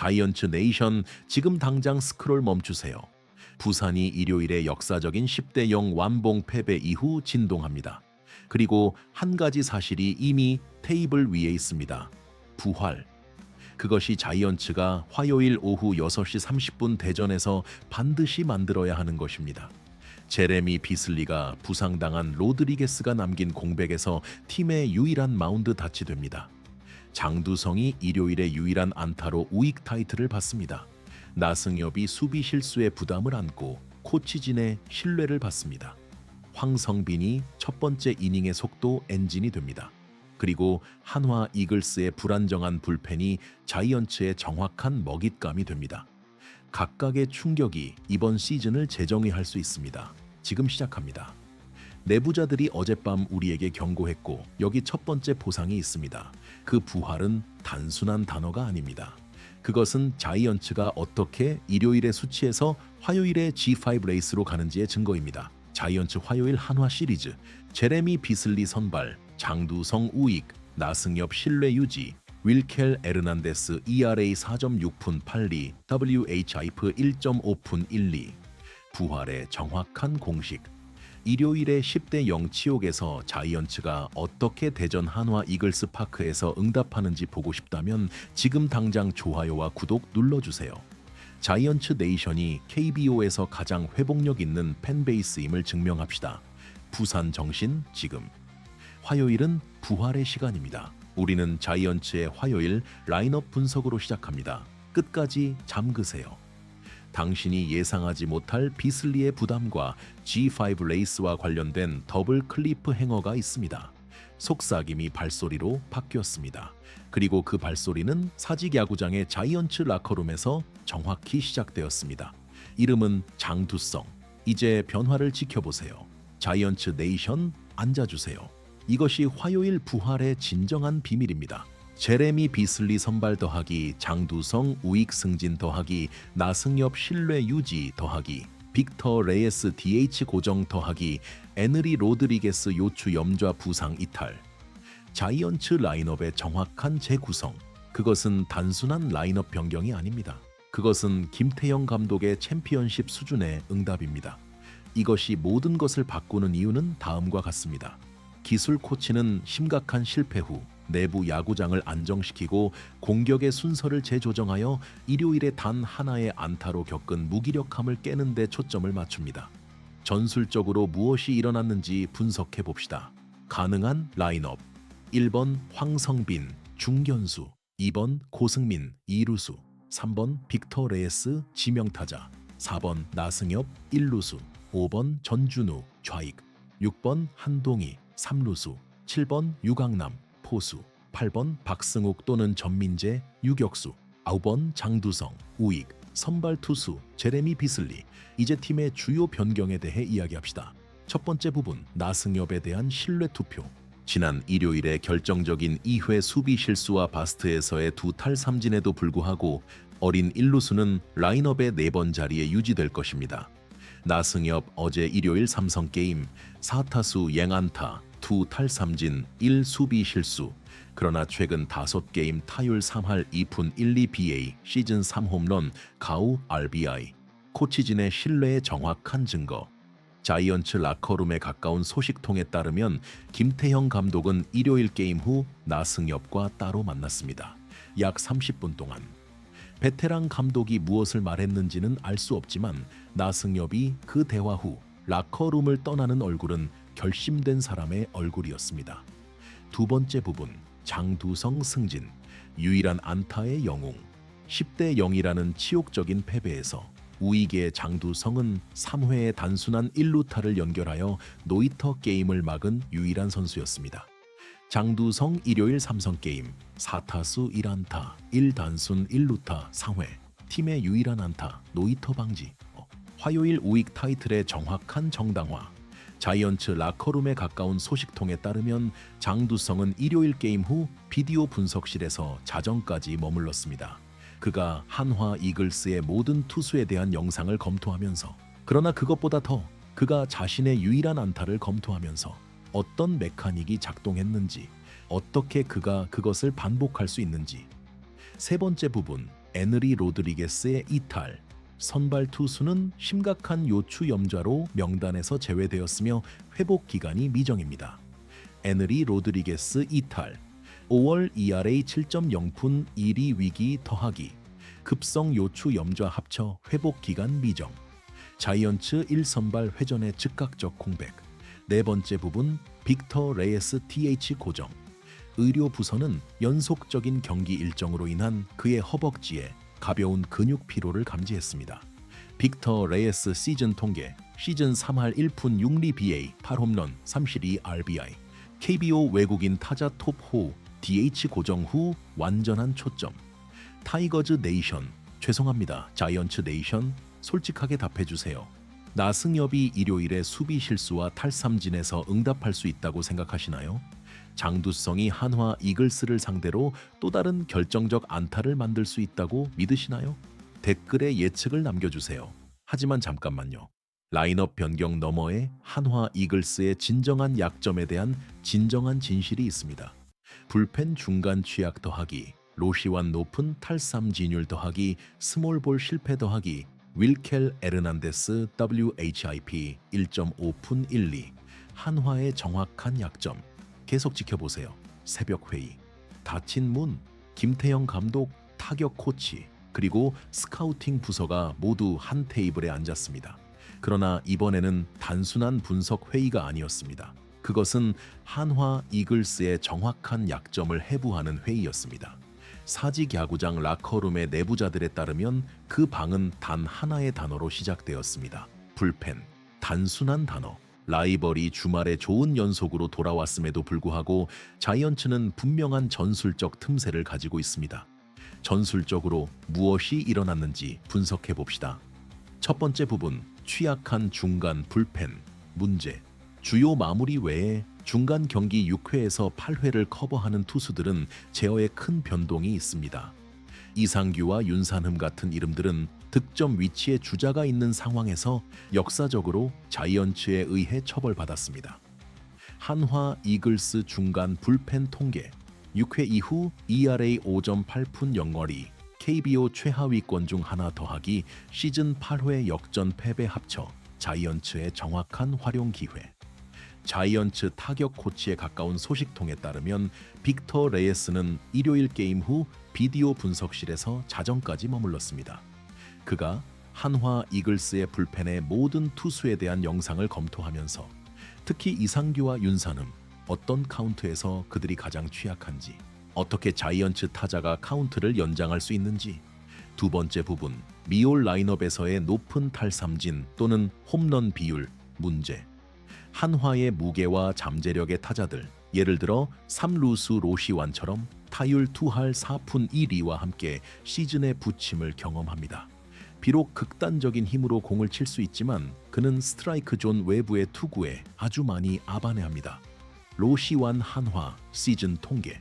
자이언츠 네이션, 지금 당장 스크롤 멈추세요. 부산이 일요일에 역사적인 10대 0 완봉 패배 이후 진동합니다. 그리고 한 가지 사실이 이미 테이블 위에 있습니다. 부활. 그것이 자이언츠가 화요일 오후 6시 30분 대전에서 반드시 만들어야 하는 것입니다. 제레미 비슬리가 부상당한 로드리게스가 남긴 공백에서 팀의 유일한 마운드 닷이 됩니다. 장두성이 일요일에 유일한 안타로 우익 타이틀을 받습니다. 나승엽이 수비 실수의 부담을 안고 코치진의 신뢰를 받습니다. 황성빈이 첫 번째 이닝의 속도 엔진이 됩니다. 그리고 한화 이글스의 불안정한 불펜이 자이언츠의 정확한 먹잇감이 됩니다. 각각의 충격이 이번 시즌을 재정의할 수 있습니다. 지금 시작합니다. 내부자들이 어젯밤 우리에게 경고했고 여기 첫 번째 보상이 있습니다. 그 부활은 단순한 단어가 아닙니다. 그것은 자이언츠가 어떻게 일요일의 수치에서 화요일의 G5 레이스로 가는지의 증거입니다. 자이언츠 화요일 한화 시리즈, 제레미 비슬리 선발, 장두성 우익, 나승엽 신뢰 유지, 윌켈 에르난데스 ERA 4.6푼 82, WHIP 1.5푼 12. 부활의 정확한 공식. 일요일의 10대 0 치욕에서 자이언츠가 어떻게 대전 한화 이글스 파크에서 응답하는지 보고 싶다면 지금 당장 좋아요와 구독 눌러주세요. 자이언츠 네이션이 KBO에서 가장 회복력 있는 팬베이스임을 증명합시다. 부산 정신 지금. 화요일은 부활의 시간입니다. 우리는 자이언츠의 화요일 라인업 분석으로 시작합니다. 끝까지 잠그세요. 당신이 예상하지 못할 비슬리의 부담과 G5 레이스와 관련된 더블 클리프 행어가 있습니다. 속삭임이 발소리로 바뀌었습니다. 그리고 그 발소리는 사직 야구장의 자이언츠 라커룸에서 정확히 시작되었습니다. 이름은 장두성. 이제 변화를 지켜보세요. 자이언츠 네이션 앉아주세요. 이것이 화요일 부활의 진정한 비밀입니다. 제레미 비슬리 선발 더하기, 장두성 우익 승진 더하기, 나승엽 신뢰 유지 더하기, 빅터 레이스 DH 고정 더하기, 에느리 로드리게스 요추 염좌 부상 이탈. 자이언츠 라인업의 정확한 재구성. 그것은 단순한 라인업 변경이 아닙니다. 그것은 김태형 감독의 챔피언십 수준의 응답입니다. 이것이 모든 것을 바꾸는 이유는 다음과 같습니다. 기술 코치는 심각한 실패 후 내부 야구장을 안정시키고 공격의 순서를 재조정하여 일요일에 단 하나의 안타로 겪은 무기력함을 깨는 데 초점을 맞춥니다. 전술적으로 무엇이 일어났는지 분석해 봅시다. 가능한 라인업. 1번 황성빈, 중견수. 2번 고승민, 이루수. 3번 빅터 레이스, 지명타자. 4번 나승엽, 1루수. 5번 전준우, 좌익. 6번 한동희, 3루수. 7번 유강남, 포수. 8번 박승욱 또는 전민재, 유격수. 9번 장두성, 우익. 선발 투수 제레미 비슬리. 이제 팀의 주요 변경에 대해 이야기합시다. 첫 번째 부분, 나승엽에 대한 신뢰 투표. 지난 일요일에 결정적인 2회 수비 실수와 바스트에서의 두 탈삼진에도 불구하고 어린 1루수는 라인업의 4번 자리에 유지될 것입니다. 나승엽 어제 일요일 삼성게임 4타수 앵안타, 2 탈삼진, 1 수비 실수. 그러나 최근 5게임 타율 3할 2푼 12 BA, 시즌 3홈런, 가우 RBI. 코치진의 신뢰의 정확한 증거. 자이언츠 라커룸에 가까운 소식통에 따르면 김태형 감독은 일요일 게임 후 나승엽과 따로 만났습니다. 약 30분 동안. 베테랑 감독이 무엇을 말했는지는 알 수 없지만 나승엽이 그 대화 후 라커룸을 떠나는 얼굴은 결심된 사람의 얼굴이었습니다. 두 번째 부분, 장두성 승진. 유일한 안타의 영웅. 10대 0이라는 치욕적인 패배에서 우익의 장두성은 3회의 단순한 1루타를 연결하여 노히터 게임을 막은 유일한 선수였습니다. 장두성 일요일 삼성게임 4타수 1안타 1단순 1루타 상회. 팀의 유일한 안타 노히터 방지. 화요일 우익 타이틀의 정확한 정당화. 자이언츠 라커룸에 가까운 소식통에 따르면 장두성은 일요일 게임 후 비디오 분석실에서 자정까지 머물렀습니다. 그가 한화 이글스의 모든 투수에 대한 영상을 검토하면서, 그러나 그것보다 더 그가 자신의 유일한 안타를 검토하면서 어떤 메카닉이 작동했는지, 어떻게 그가 그것을 반복할 수 있는지. 세 번째 부분, 에너리 로드리게스의 이탈. 선발 투수는 심각한 요추 염좌로 명단에서 제외되었으며 회복 기간이 미정입니다. 에너리 로드리게스 이탈. 5월 ERA 7.0푼 1위 위기 더하기. 급성 요추 염좌 합쳐 회복 기간 미정. 자이언츠 1선발 회전의 즉각적 공백. 네 번째 부분 빅터 레이스 TH 고정. 의료 부서는 연속적인 경기 일정으로 인한 그의 허벅지에 가벼운 근육 피로를 감지했습니다. 빅터 레이스 시즌 통계. 시즌 3할 1푼 6리 BA 8홈런 32 RBI. KBO 외국인 타자 톱 호우 DH 고정 후 완전한 초점. 타이거즈 네이션. 죄송합니다. 자이언츠 네이션. 솔직하게 답해주세요. 나승엽이 일요일에 수비 실수와 탈삼진에서 응답할 수 있다고 생각하시나요? 장두성이 한화 이글스를 상대로 또 다른 결정적 안타를 만들 수 있다고 믿으시나요? 댓글에 예측을 남겨주세요. 하지만 잠깐만요. 라인업 변경 너머에 한화 이글스의 진정한 약점에 대한 진정한 진실이 있습니다. 불펜 중간 취약 더하기, 로시완 높은 탈삼 진율 더하기, 스몰볼 실패 더하기, 윌켈 에르난데스 WHIP 1.5푼 1리. 한화의 정확한 약점. 계속 지켜보세요. 새벽 회의. 다친 문, 김태형 감독, 타격 코치, 그리고 스카우팅 부서가 모두 한 테이블에 앉았습니다. 그러나 이번에는 단순한 분석 회의가 아니었습니다. 그것은 한화 이글스의 정확한 약점을 해부하는 회의였습니다. 사직 야구장 라커룸의 내부자들에 따르면 그 방은 단 하나의 단어로 시작되었습니다. 불펜. 단순한 단어. 라이벌이 주말에 좋은 연속으로 돌아왔음에도 불구하고 자이언츠는 분명한 전술적 틈새를 가지고 있습니다. 전술적으로 무엇이 일어났는지 분석해 봅시다. 첫 번째 부분, 취약한 중간 불펜. 문제. 주요 마무리 외에 중간 경기 6회에서 8회를 커버하는 투수들은 제어에 큰 변동이 있습니다. 이상규와 윤산흠 같은 이름들은 득점 위치에 주자가 있는 상황에서 역사적으로 자이언츠에 의해 처벌받았습니다. 한화 이글스 중간 불펜 통계. 6회 이후 ERA 5.8푼 0어리, KBO 최하위권 중 하나 더하기, 시즌 8회 역전 패배 합쳐 자이언츠의 정확한 활용 기회. 자이언츠 타격 코치에 가까운 소식통에 따르면 빅터 레이스는 일요일 게임 후 비디오 분석실에서 자정까지 머물렀습니다. 그가 한화 이글스의 불펜의 모든 투수에 대한 영상을 검토하면서 특히 이상규와 윤산흠, 어떤 카운트에서 그들이 가장 취약한지, 어떻게 자이언츠 타자가 카운트를 연장할 수 있는지. 두 번째 부분, 미올 라인업에서의 높은 탈삼진 또는 홈런 비율. 문제. 한화의 무게와 잠재력의 타자들, 예를 들어 3루수 로시완처럼 타율 2할 4푼 1리와 함께 시즌의 부침을 경험합니다. 비록 극단적인 힘으로 공을 칠 수 있지만 그는 스트라이크 존 외부의 투구에 아주 많이 아반해합니다. 로시완 한화 시즌 통계.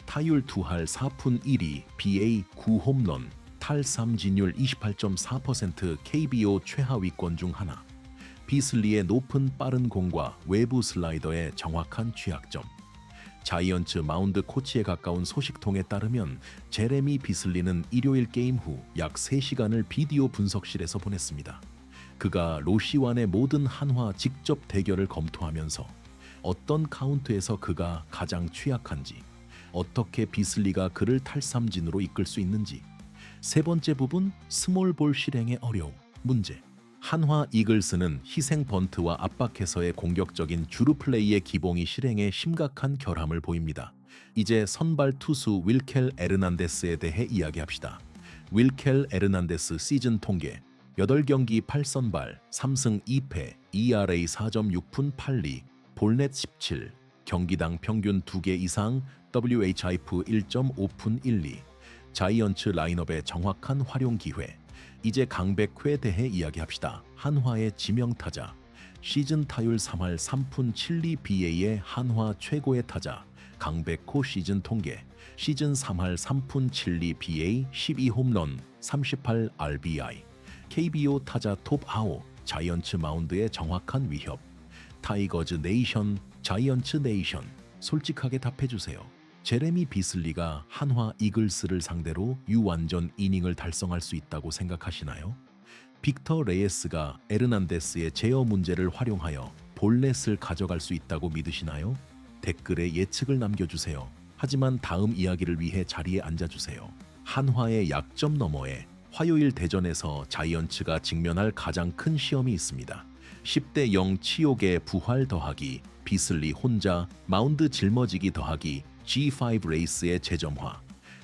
타율 2할 4푼 1리, BA 9홈런, 탈삼진율 28.4%, KBO 최하위권 중 하나. 비슬리의 높은 빠른 공과 외부 슬라이더의 정확한 취약점. 자이언츠 마운드 코치에 가까운 소식통에 따르면 제레미 비슬리는 일요일 게임 후 약 3시간을 비디오 분석실에서 보냈습니다. 그가 로시완의 모든 한화 직접 대결을 검토하면서 어떤 카운트에서 그가 가장 취약한지, 어떻게 비슬리가 그를 탈삼진으로 이끌 수 있는지. 세 번째 부분, 스몰볼 실행의 어려움. 문제. 한화 이글스는 희생 번트와 압박해서의 공격적인 주루 플레이의 기봉이 실행에 심각한 결함을 보입니다. 이제 선발 투수 윌켈 에르난데스에 대해 이야기합시다. 윌켈 에르난데스 시즌 통계. 8경기 8선발, 3승 2패, ERA 4.6푼 8리, 볼넷 17, 경기당 평균 2개 이상, WHIP 1.5푼 1리. 자이언츠 라인업의 정확한 활용 기회. 이제 강백호에 대해 이야기합시다. 한화의 지명타자. 시즌 타율 3할 3푼 7리 BA의 한화 최고의 타자. 강백호 시즌 통계. 시즌 3할 3푼 7리 BA 12홈런 38 RBI. KBO 타자 톱 아웃. 자이언츠 마운드의 정확한 위협. 타이거즈 네이션, 자이언츠 네이션. 솔직하게 답해주세요. 제레미 비슬리가 한화 이글스를 상대로 유완전 이닝을 달성할 수 있다고 생각하시나요? 빅터 레예스가 에르난데스의 제어 문제를 활용하여 볼넷을 가져갈 수 있다고 믿으시나요? 댓글에 예측을 남겨주세요. 하지만 다음 이야기를 위해 자리에 앉아주세요. 한화의 약점 너머에 화요일 대전에서 자이언츠가 직면할 가장 큰 시험이 있습니다. 10대 0 치욕의 부활 더하기, 비슬리 혼자 마운드 짊어지기 더하기, G5 레이스의 재점화.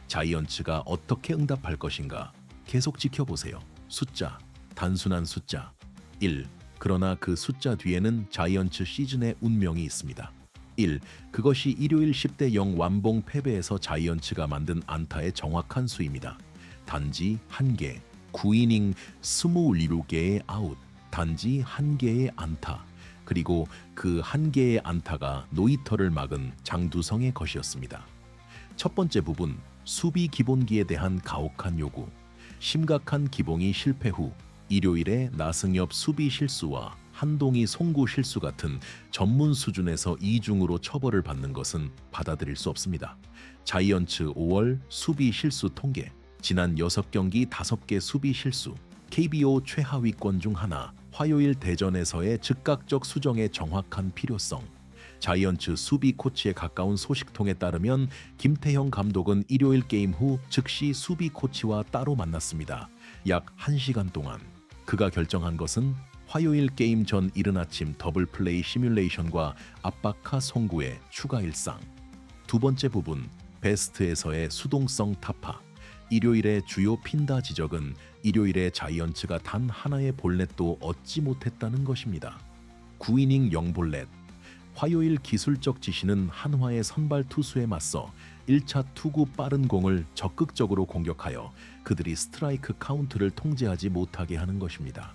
자이언츠가 어떻게 응답할 것인가? 계속 지켜보세요. 숫자, 단순한 숫자 1. 그러나 그 숫자 뒤에는 자이언츠 시즌의 운명이 있습니다. 1. 그것이 일요일 10대 0 완봉 패배에서 자이언츠가 만든 안타의 정확한 수입니다. 단지 1개, 9이닝 27개의 아웃, 단지 1개의 안타, 그리고 그 1개의 안타가 노히터를 막은 장두성의 것이었습니다. 첫 번째 부분, 수비 기본기에 대한 가혹한 요구. 심각한 기봉이 실패 후 일요일에 나승엽 수비 실수와 한동희 송구 실수 같은 전문 수준에서 이중으로 처벌을 받는 것은 받아들일 수 없습니다. 자이언츠 5월 수비 실수 통계, 지난 6경기 5개 수비 실수, KBO 최하위권 중 하나, 화요일 대전에서의 즉각적 수정의 정확한 필요성. 자이언츠 수비 코치에 가까운 소식통에 따르면 김태형 감독은 일요일 게임 후 즉시 수비 코치와 따로 만났습니다. 약 1시간 동안. 그가 결정한 것은 화요일 게임 전 이른 아침 더블 플레이 시뮬레이션과 압박카 송구의 추가 일상. 두 번째 부분, 베스트에서의 수동성 타파. 일요일의 주요 핀다 지적은 일요일에 자이언츠가 단 하나의 볼넷도 얻지 못했다는 것입니다. 9이닝 0볼넷. 화요일 기술적 지시는 한화의 선발 투수에 맞서 1차 투구 빠른 공을 적극적으로 공격하여 그들이 스트라이크 카운트를 통제하지 못하게 하는 것입니다.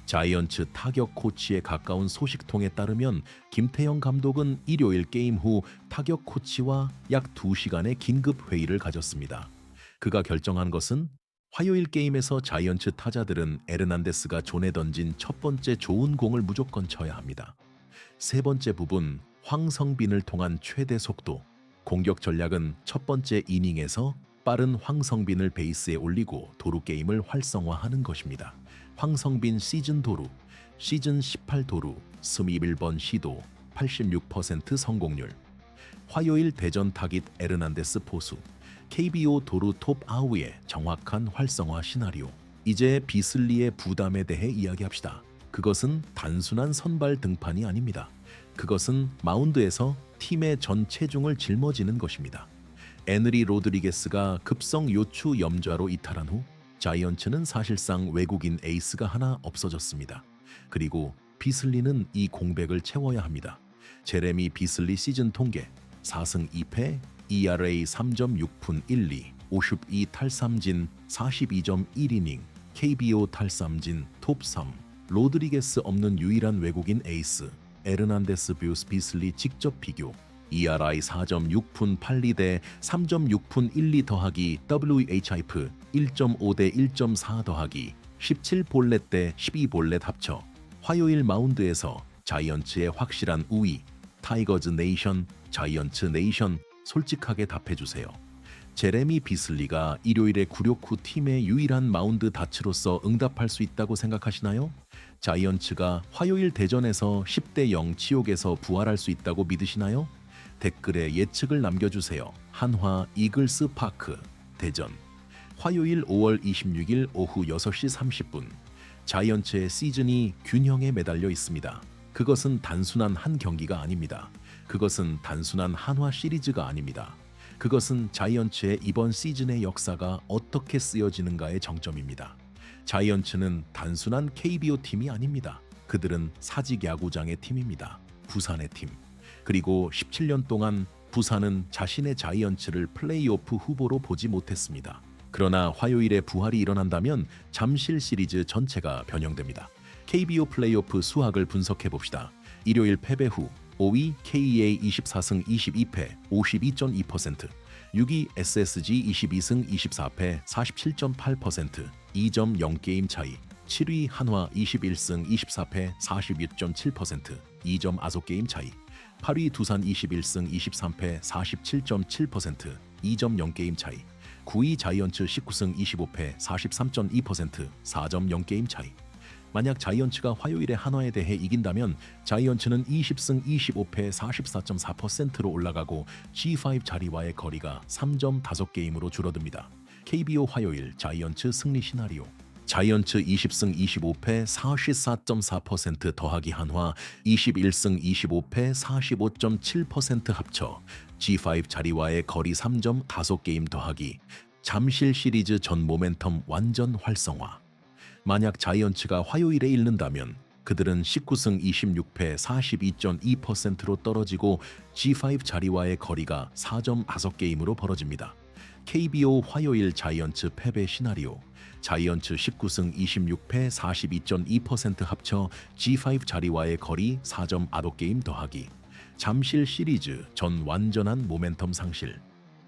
자이언츠 타격 코치에 가까운 소식통에 따르면 김태형 감독은 일요일 게임 후 타격 코치와 약 2시간의 긴급 회의를 가졌습니다. 그가 결정한 것은 화요일 게임에서 자이언츠 타자들은 에르난데스가 존에 던진 첫 번째 좋은 공을 무조건 쳐야 합니다. 세 번째 부분, 황성빈을 통한 최대 속도. 공격 전략은 첫 번째 이닝에서 빠른 황성빈을 베이스에 올리고 도루 게임을 활성화하는 것입니다. 황성빈 시즌 도루, 시즌 18도루, 21번 시도, 86% 성공률. 화요일 대전 타깃 에르난데스 포수, KBO 도루 톱 아우의 정확한 활성화 시나리오. 이제 비슬리의 부담에 대해 이야기합시다. 그것은 단순한 선발 등판이 아닙니다. 그것은 마운드에서 팀의 전 체중을 짊어지는 것입니다. 에느리 로드리게스가 급성 요추 염좌로 이탈한 후 자이언츠는 사실상 외국인 에이스가 하나 없어졌습니다. 그리고 비슬리는 이 공백을 채워야 합니다. 제레미 비슬리 시즌 통계 4승 2패, ERA 3.6푼 12, 52 탈삼진 42.1이닝, KBO 탈삼진 톱 3, 로드리게스 없는 유일한 외국인 에이스, 에르난데스 뷰스 비슬리 직접 비교, ERI 4.6푼 82 대 3.6푼 12 더하기 WHIP 1.5 대 1.4 더하기 17볼넷 대 12볼넷 합쳐. 화요일 마운드에서 자이언츠의 확실한 우위, 타이거즈 네이션, 자이언츠 네이션, 솔직하게 답해주세요. 제레미 비슬리가 일요일에 굴욕 후 팀의 유일한 마운드 다치로서 응답할 수 있다고 생각하시나요? 자이언츠가 화요일 대전에서 10대 0 치욕에서 부활할 수 있다고 믿으시나요? 댓글에 예측을 남겨주세요. 한화 이글스 파크 대전 화요일 5월 26일 오후 6시 30분. 자이언츠의 시즌이 균형에 매달려 있습니다. 그것은 단순한 한 경기가 아닙니다. 그것은 단순한 한화 시리즈가 아닙니다. 그것은 자이언츠의 이번 시즌의 역사가 어떻게 쓰여지는가의 정점입니다. 자이언츠는 단순한 KBO 팀이 아닙니다. 그들은 사직 야구장의 팀입니다. 부산의 팀. 그리고 17년 동안 부산은 자신의 자이언츠를 플레이오프 후보로 보지 못했습니다. 그러나 화요일에 부활이 일어난다면 잠실 시리즈 전체가 변형됩니다. KBO 플레이오프 수학을 분석해 봅시다. 일요일 패배 후 5위 KEA 24승 22패 52.2%, 6위 SSG 22승 24패 47.8%, 2점 0게임 차이. 7위 한화 21승 24패 46.7%, 2점 아속게임 차이. 8위 두산 21승 23패 47.7%, 2.0 게임 차이. 9위 자이언츠 19승 25패 43.2%, 4.0 게임 차이. 만약 자이언츠가 화요일에 한화에 대해 이긴다면 자이언츠는 20승 25패 44.4%로 올라가고 G5 자리와의 거리가 3.5게임으로 줄어듭니다. KBO 화요일 자이언츠 승리 시나리오. 자이언츠 20승 25패 44.4% 더하기 한화 21승 25패 45.7% 합쳐 G5 자리와의 거리 3.5게임 더하기 잠실 시리즈 전 모멘텀 완전 활성화. 만약 자이언츠가 화요일에 잃는다면 그들은 19승 26패 42.2%로 떨어지고 G5 자리와의 거리가 4.5게임으로 벌어집니다. KBO 화요일 자이언츠 패배 시나리오. 자이언츠 19승 26패 42.2% 합쳐 G5 자리와의 거리 4.5게임 더하기 잠실 시리즈 전 완전한 모멘텀 상실.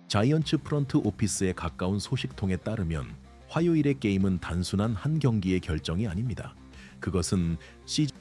자이언츠 프런트 오피스에 가까운 소식통에 따르면 화요일의 게임은 단순한 한 경기의 결정이 아닙니다. 그것은 시즌